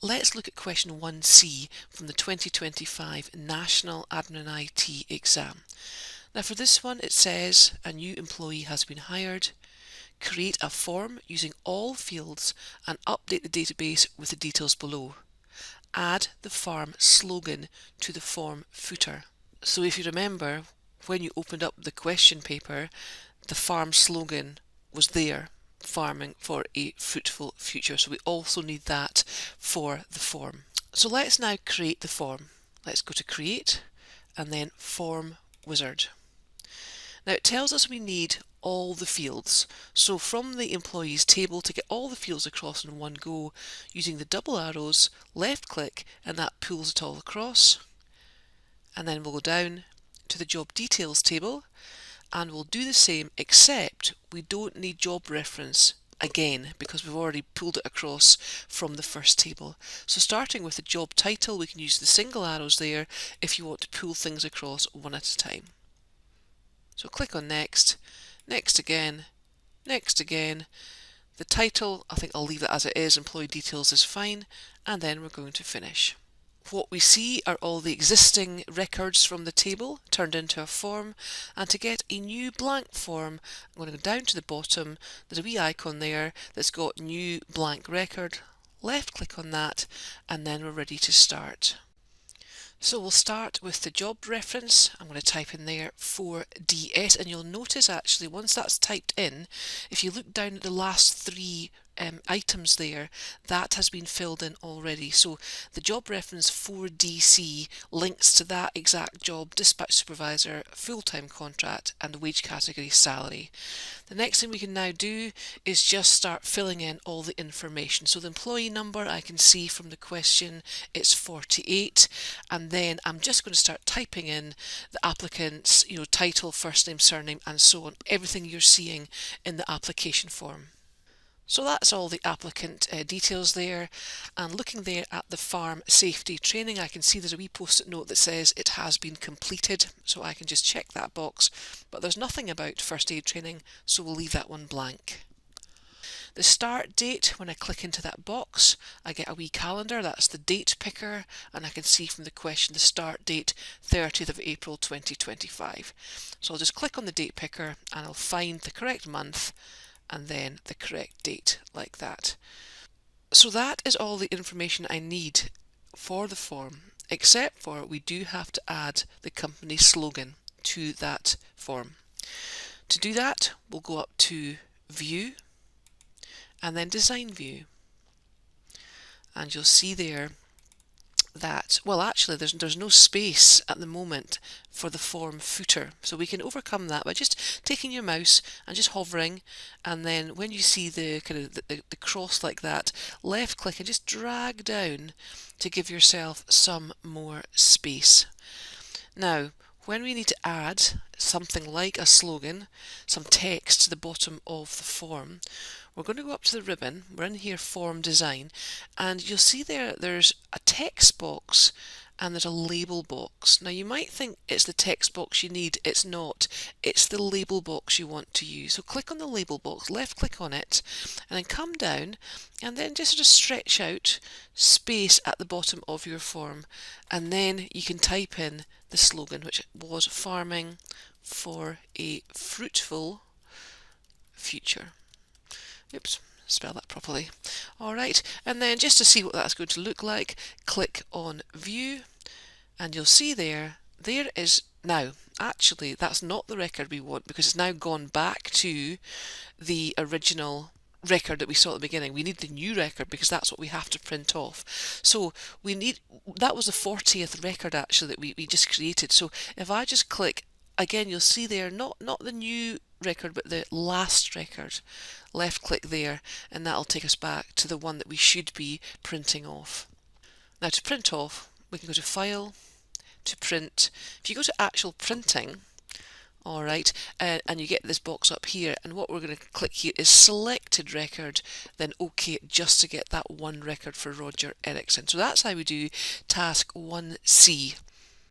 let's look at question 1C from the 2025 National Admin IT exam. Now for this one it says a new employee has been hired. Create a form using all fields and update the database with the details below. Add the farm slogan to the form footer. So if you remember, when you opened up the question paper, the farm slogan was there, farming for a fruitful future. So we also need that for the form. So let's now create the form. Let's go to create and then form wizard. Now it tells us we need all the fields. So from the employees table, to get all the fields across in one go, using the double arrows, left click, and that pulls it all across. And then we'll go down to the job details table and we'll do the same, except we don't need job reference again because we've already pulled it across from the first table. So starting with the job title, we can use the single arrows there if you want to pull things across one at a time. So click on next, next again, next again. The title, I think I'll leave it as it is, employee details is fine, and then we're going to finish. What we see are all the existing records from the table turned into a form, and to get a new blank form, I'm going to go down to the bottom. There's a wee icon there that's got new blank record. Left click on that, and then we're ready to start. So we'll start with the job reference. I'm going to type in there 4DS, and you'll notice actually once that's typed in, if you look down at the last three items there, that has been filled in already. So the job reference 4DC links to that exact job, dispatch supervisor, full-time contract, and wage category salary. The next thing we can now do is just start filling in all the information. So the employee number, I can see from the question it's 48, and then I'm just going to start typing in the applicant's title, first name, surname, and so on, everything you're seeing in the application form. So that's all the applicant details there, and looking there at the farm safety training, I can see there's a wee post-it note that says it has been completed, so I can just check that box, but there's nothing about first aid training, so we'll leave that one blank. The start date, when I click into that box, I get a wee calendar, that's the date picker, and I can see from the question the start date 30th of April 2025. So I'll just click on the date picker and I'll find the correct month and then the correct date, like that. So that is all the information I need for the form, except for we do have to add the company slogan to that form. To do that, we'll go up to View and then Design View, and you'll see there that, well, actually there's no space at the moment for the form footer, so we can overcome that by just taking your mouse and just hovering, and then when you see the kind of the cross like that, left click and just drag down to give yourself some more space. Now when we need to add something like a slogan, some text to the bottom of the form, we're going to go up to the ribbon, we're in here form design, and you'll see there's a text box and there's a label box. Now you might think it's the text box you need, it's not, it's the label box you want to use. So click on the label box, left click on it, and then come down and then just sort of stretch out space at the bottom of your form, and then you can type in the slogan, which was farming for a fruitful future. Oops, spell that properly. Alright, and then just to see what that's going to look like, click on View, and you'll see there is now, actually that's not the record we want because it's now gone back to the original record that we saw at the beginning. We need the new record because that's what we have to print off. So that was the 40th record actually that we just created. So if I just click, again you'll see there not the new record but the last record. Left click there and that'll take us back to the one that we should be printing off. Now to print off, we can go to File, to Print. If you go to Actual Printing, alright, and you get this box up here, and what we're going to click here is Selected Record, then OK, just to get that one record for Roger Erickson. So that's how we do task 1C.